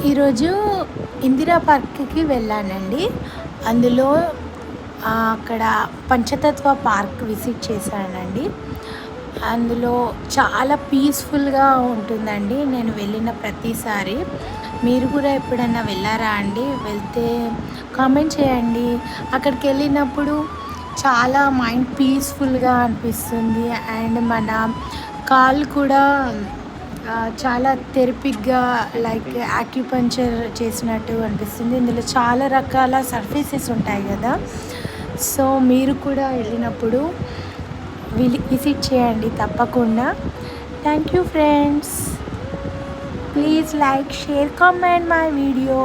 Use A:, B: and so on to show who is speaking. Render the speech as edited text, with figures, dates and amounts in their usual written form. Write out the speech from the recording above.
A: ఈరోజు ఇందిరా పార్క్కి వెళ్ళానండి. అందులో అక్కడ పంచతత్వ పార్క్ విజిట్ చేశానండి. అందులో చాలా పీస్ఫుల్గా ఉంటుందండి నేను వెళ్ళిన ప్రతిసారి. మీరు కూడా ఎప్పుడన్నా వెళ్ళారా అండి? వెళ్తే కామెంట్ చేయండి. అక్కడికి వెళ్ళినప్పుడు చాలా మైండ్ పీస్ఫుల్గా అనిపిస్తుంది. అండ్ మన కాళ్ళు కూడా చాలా థెరపిక్గా లైక్ యాక్యుపంక్చర్ చేసినట్టు అనిపిస్తుంది. ఇందులో చాలా రకాల సర్ఫేసెస్ ఉంటాయి కదా. సో మీరు కూడా వెళ్ళినప్పుడు విజిట్ చేయండి తప్పకుండా. Thank you friends. Please like, share, comment my video.